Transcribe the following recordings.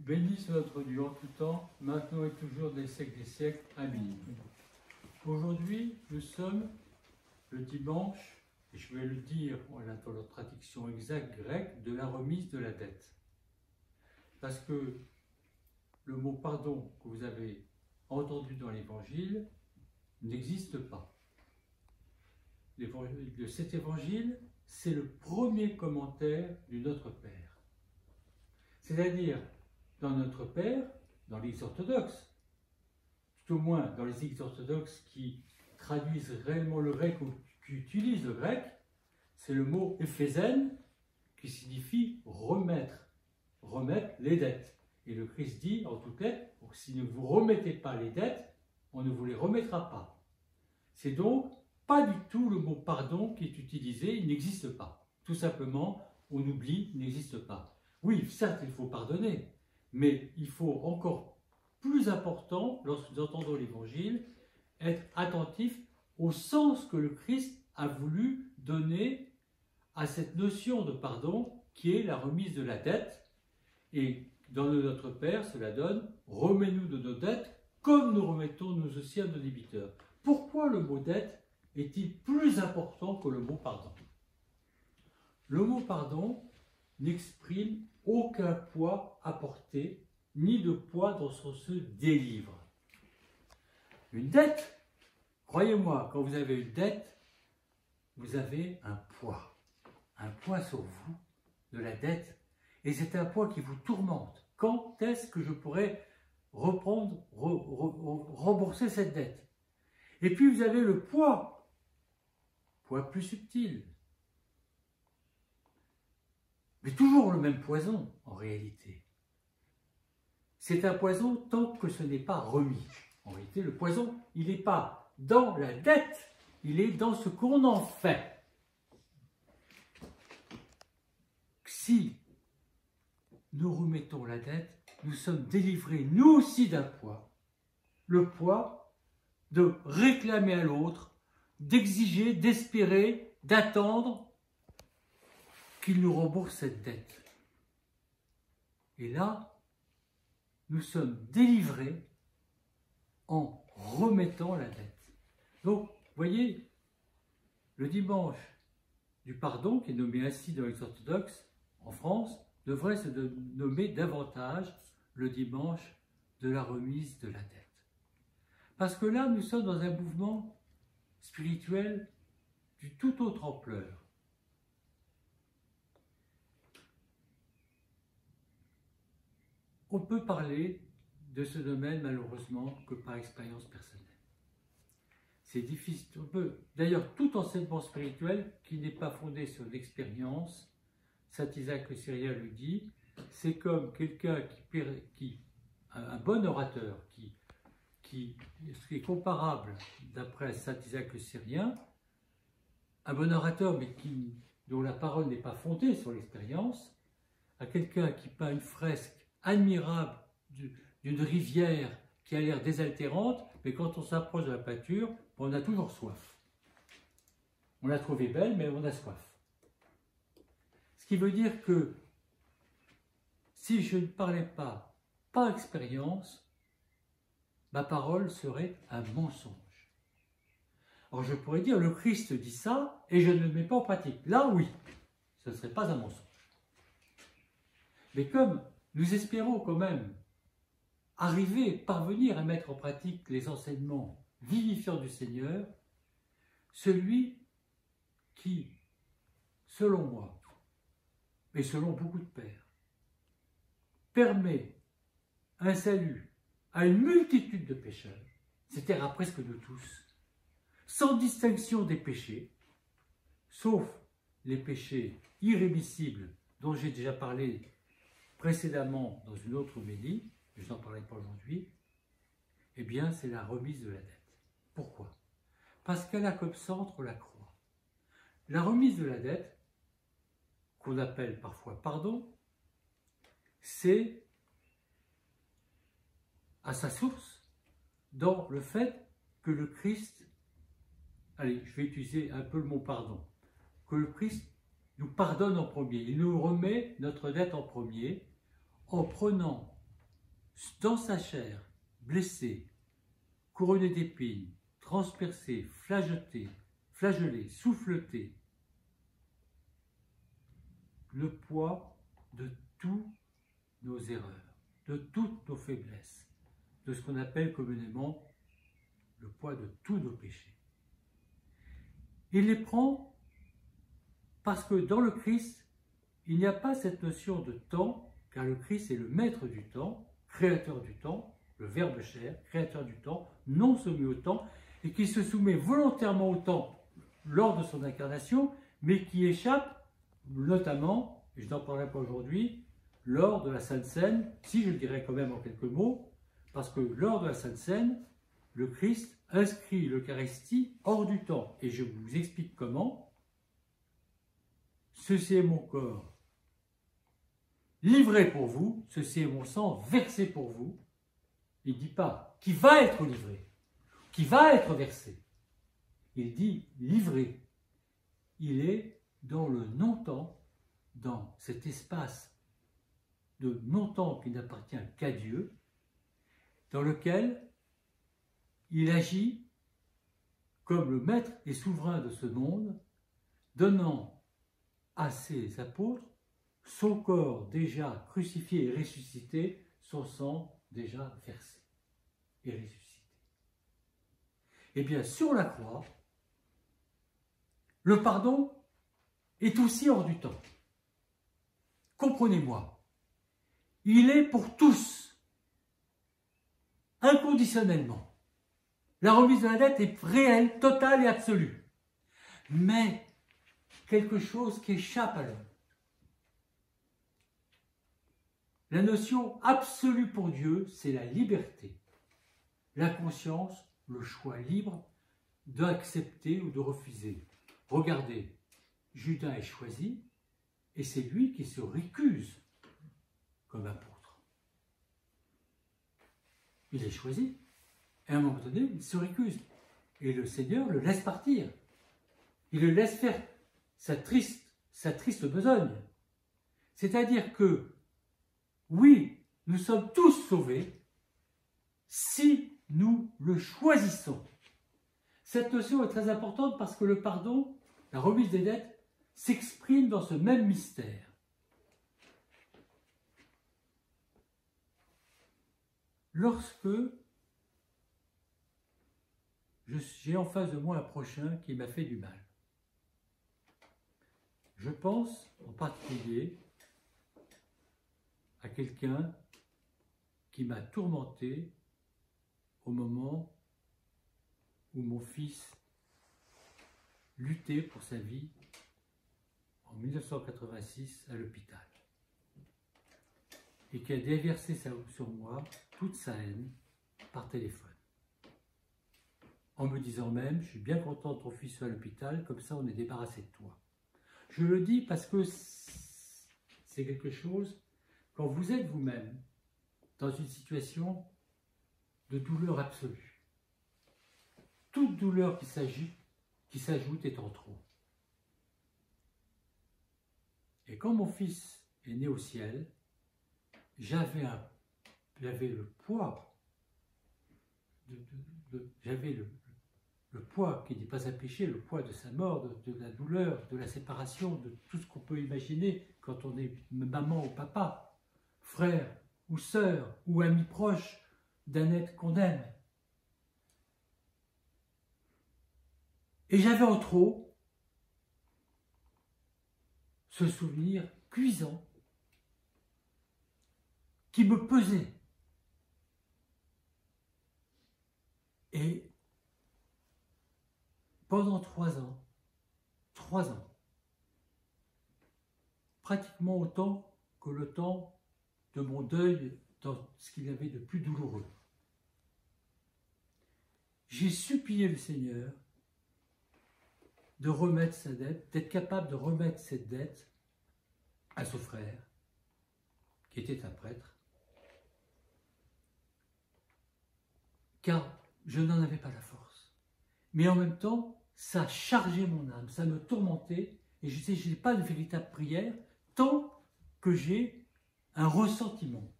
Béni soit notre Dieu en tout temps, maintenant et toujours des siècles. Amen. Aujourd'hui, nous sommes le dimanche, et je vais le dire dans la traduction exacte grecque, de la remise de la dette. Parce que le mot pardon que vous avez entendu dans l'Évangile n'existe pas. Cet Évangile, c'est le premier commentaire du Notre Père. C'est-à-dire, dans Notre Père, dans l'Église orthodoxe, tout au moins dans les Églises orthodoxes qui traduisent réellement le grec ou qui utilisent le grec, c'est le mot éphézène qui signifie remettre les dettes. Et le Christ dit, en toutes lettres, si ne vous remettez pas les dettes, on ne vous les remettra pas. C'est donc pas du tout le mot pardon qui est utilisé, il n'existe pas. Tout simplement, on oublie, il n'existe pas. Oui, certes, il faut pardonner, mais il faut encore plus important, lorsque nous entendons l'Évangile, être attentif au sens que le Christ a voulu donner à cette notion de pardon qui est la remise de la dette. Et dans le Notre Père, cela donne « remets-nous de nos dettes comme nous remettons nous aussi à nos débiteurs ». Pourquoi le mot dette est-il plus important que le mot pardon? Le mot pardon n'exprime aucun poids à porter, ni de poids dont on se délivre. Une dette, croyez-moi, quand vous avez une dette, vous avez un poids sur vous de la dette, et c'est un poids qui vous tourmente. Quand est-ce que je pourrais rembourser cette dette? Et puis vous avez le poids plus subtil, mais toujours le même poison en réalité. C'est un poison tant que ce n'est pas remis. En réalité, le poison, il n'est pas dans la dette, il est dans ce qu'on en fait. Si nous remettons la dette, nous sommes délivrés, nous aussi, d'un poids. Le poids de réclamer à l'autre, d'exiger, d'espérer, d'attendre qu'il nous rembourse cette dette. Et là, nous sommes délivrés en remettant la dette. Donc, vous voyez, le dimanche du pardon, qui est nommé ainsi dans l'Église orthodoxe en France, devrait se nommer davantage le dimanche de la remise de la dette. Parce que là, nous sommes dans un mouvement spirituel d'une toute autre ampleur. On peut parler de ce domaine, malheureusement, que par expérience personnelle. C'est difficile. On peut, d'ailleurs, tout enseignement spirituel qui n'est pas fondé sur l'expérience, saint Isaac le Syrien le dit, c'est comme quelqu'un un bon orateur, qui est comparable, d'après saint Isaac le Syrien, un bon orateur, mais dont la parole n'est pas fondée sur l'expérience, à quelqu'un qui peint une fresque admirable d'une rivière qui a l'air désaltérante, mais quand on s'approche de la peinture, on a toujours soif. On l'a trouvée belle, mais on a soif. Ce qui veut dire que si je ne parlais pas par expérience, ma parole serait un mensonge. Alors je pourrais dire, le Christ dit ça, et je ne le mets pas en pratique. Là, oui, ce ne serait pas un mensonge. Mais comme nous espérons quand même parvenir à mettre en pratique les enseignements vivifiants du Seigneur, celui qui, selon moi, et selon beaucoup de pères, permet un salut à une multitude de pécheurs, c'est-à-dire à presque de tous, sans distinction des péchés, sauf les péchés irrémissibles dont j'ai déjà parlé précédemment dans une autre homélie, je n'en parlerai pas aujourd'hui, eh bien c'est la remise de la dette. Pourquoi? Parce qu'elle a comme centre la croix. La remise de la dette, qu'on appelle parfois pardon, c'est à sa source dans le fait que le Christ, allez, je vais utiliser un peu le mot pardon, que le Christ nous pardonne en premier, il nous remet notre dette en premier, en prenant dans sa chair, blessé, couronné d'épines, transpercé, flagellé, souffleté, le poids de toutes nos erreurs, de toutes nos faiblesses, de ce qu'on appelle communément le poids de tous nos péchés. Il les prend parce que dans le Christ, il n'y a pas cette notion de temps, car le Christ est le maître du temps, créateur du temps, le Verbe chair, créateur du temps, non soumis au temps, et qui se soumet volontairement au temps lors de son incarnation, mais qui échappe notamment, et je n'en parlerai pas aujourd'hui, lors de la Sainte Seine, si je le dirais quand même en quelques mots, parce que lors de la Sainte Seine, le Christ inscrit l'Eucharistie hors du temps. Et je vous explique comment. Ceci est mon corps, livré pour vous, ceci est mon sang, versé pour vous. Il ne dit pas qui va être livré, qui va être versé. Il dit livré. Il est dans le non-temps, dans cet espace de non-temps qui n'appartient qu'à Dieu, dans lequel il agit comme le maître et souverain de ce monde, donnant à ses apôtres son corps déjà crucifié et ressuscité, son sang déjà versé et ressuscité. Eh bien, sur la croix, le pardon est aussi hors du temps. Comprenez-moi, il est pour tous, inconditionnellement. La remise de la dette est réelle, totale et absolue. Mais quelque chose qui échappe à l'homme. La notion absolue pour Dieu, c'est la liberté. La conscience, le choix libre d'accepter ou de refuser. Regardez, Judas est choisi et c'est lui qui se récuse comme apôtre. Il est choisi. Et à un moment donné, il se récuse. Et le Seigneur le laisse partir. Il le laisse faire sa triste besogne. C'est-à-dire que, oui, nous sommes tous sauvés si nous le choisissons. Cette notion est très importante parce que le pardon, la remise des dettes, s'exprime dans ce même mystère. Lorsque j'ai en face de moi un prochain qui m'a fait du mal. Je pense en particulier à quelqu'un qui m'a tourmenté au moment où mon fils luttait pour sa vie en 1986 à l'hôpital et qui a déversé sur moi toute sa haine par téléphone. En me disant même, je suis bien content que ton fils soit à l'hôpital, comme ça on est débarrassé de toi. Je le dis parce que c'est quelque chose, quand vous êtes vous-même dans une situation de douleur absolue, toute douleur qui s'ajoute est en trop. Et quand mon fils est né au ciel, j'avais le poids, j'avais le poids qui n'est pas un péché, le poids de sa mort, de la douleur, de la séparation, de tout ce qu'on peut imaginer quand on est maman ou papa, frère ou sœur ou ami proche d'un être qu'on aime. Et j'avais en trop ce souvenir cuisant qui me pesait. Et pendant 3 ans, pratiquement autant que le temps de mon deuil dans ce qu'il y avait de plus douloureux, j'ai supplié le Seigneur de remettre sa dette, d'être capable de remettre cette dette à ce frère, qui était un prêtre, car je n'en avais pas la force. Mais en même temps, ça chargeait mon âme, ça me tourmentait, et je n'ai pas de véritable prière tant que j'ai un ressentiment.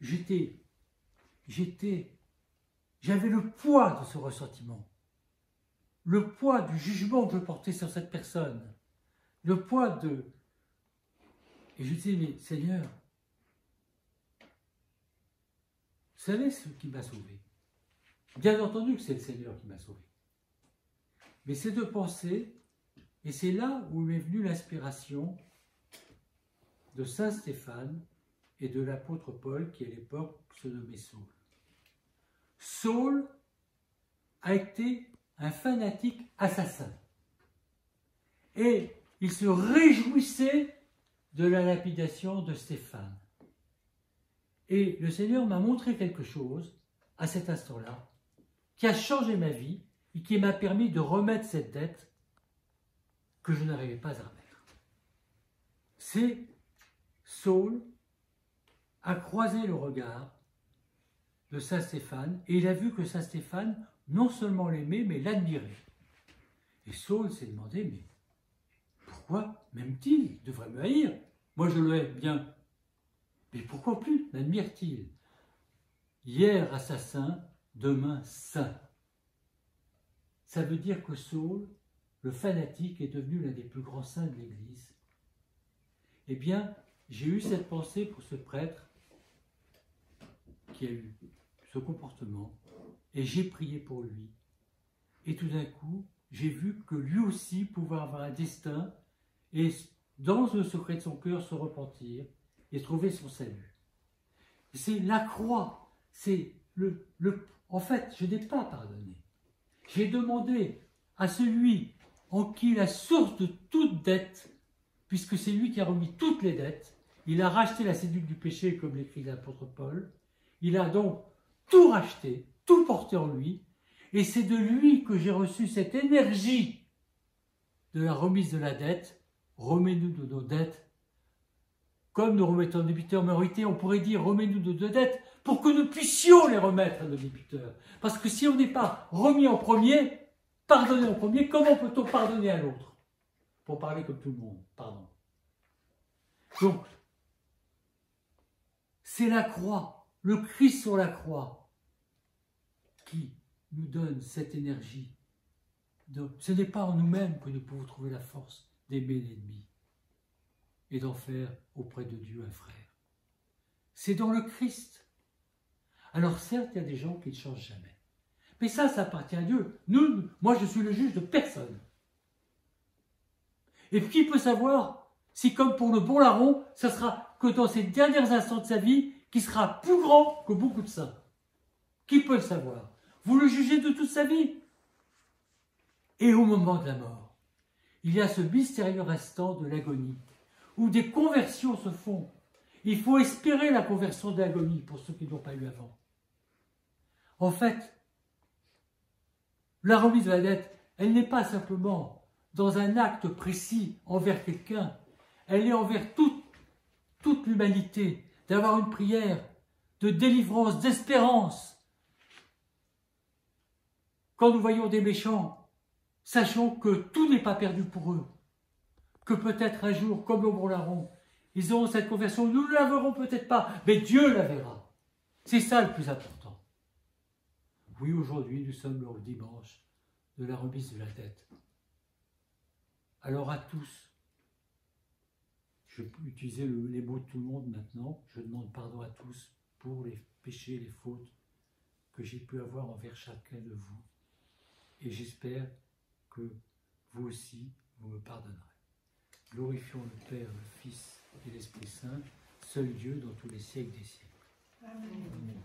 J'étais j'avais le poids de ce ressentiment, le poids du jugement que je portais sur cette personne, le poids de... Et je disais, mais Seigneur, vous savez ce qui m'a sauvé. Bien entendu que c'est le Seigneur qui m'a sauvé. Mais c'est de penser, et c'est là où m'est venue l'inspiration de Saint Stéphane et de l'apôtre Paul, qui à l'époque se nommait Saul. Saul a été un fanatique assassin. Et il se réjouissait de la lapidation de Stéphane. Et le Seigneur m'a montré quelque chose, à cet instant-là, qui a changé ma vie et qui m'a permis de remettre cette dette que je n'arrivais pas à remettre. C'est Saul a croisé le regard de Saint Stéphane et il a vu que Saint Stéphane non seulement l'aimait, mais l'admirait. Et Saul s'est demandé, mais pourquoi m'aime-t-il? Il devrait me haïr. Moi je le hais bien. Mais pourquoi plus m'admire-t-il? Hier assassin, demain saint. Ça veut dire que Saul, le fanatique, est devenu l'un des plus grands saints de l'Église. Eh bien, j'ai eu cette pensée pour ce prêtre qui a eu ce comportement, et j'ai prié pour lui. Et tout d'un coup, j'ai vu que lui aussi pouvait avoir un destin, et dans le secret de son cœur se repentir, et trouver son salut. C'est la croix, c'est en fait, je n'ai pas pardonné. J'ai demandé à celui en qui la source de toute dette, puisque c'est lui qui a remis toutes les dettes, il a racheté la cédule du péché, comme l'écrit l'apôtre Paul, il a donc tout racheté, tout porté en lui, et c'est de lui que j'ai reçu cette énergie de la remise de la dette. Remets-nous de nos dettes, comme nous remettons aux débiteurs. Mais en réalité, on pourrait dire, remets-nous de nos dettes, pour que nous puissions les remettre à nos débiteurs. Parce que si on n'est pas remis en premier, pardonné en premier, comment peut-on pardonner à l'autre? Pour parler comme tout le monde, pardon. Donc, c'est la croix, le Christ sur la croix, qui nous donne cette énergie. Donc, ce n'est pas en nous-mêmes que nous pouvons trouver la force d'aimer l'ennemi et d'en faire auprès de Dieu un frère. C'est dans le Christ. Alors certes, il y a des gens qui ne changent jamais. Mais ça appartient à Dieu. Moi, je suis le juge de personne. Et qui peut savoir si, comme pour le bon larron, ça sera que dans ces derniers instants de sa vie, qui sera plus grand que beaucoup de saints? Qui peut le savoir? Vous le jugez de toute sa vie. Et au moment de la mort, il y a ce mystérieux instant de l'agonie, où des conversions se font. Il faut espérer la conversion de l'agonie pour ceux qui n'ont pas eu avant. En fait, la remise de la dette, elle n'est pas simplement dans un acte précis envers quelqu'un, elle est envers toute l'humanité, d'avoir une prière de délivrance, d'espérance. Quand nous voyons des méchants, sachons que tout n'est pas perdu pour eux, que peut-être un jour, comme le bon larron, ils auront cette conversion, nous ne la verrons peut-être pas, mais Dieu la verra. C'est ça le plus important. Oui, aujourd'hui, nous sommes le dimanche de la remise de la dette. Alors à tous, je peux utiliser les mots de tout le monde maintenant, je demande pardon à tous pour les péchés, les fautes que j'ai pu avoir envers chacun de vous. Et j'espère que vous aussi, vous me pardonnerez. Glorifions le Père, le Fils et l'Esprit Saint, seul Dieu dans tous les siècles des siècles. Amen. Amen.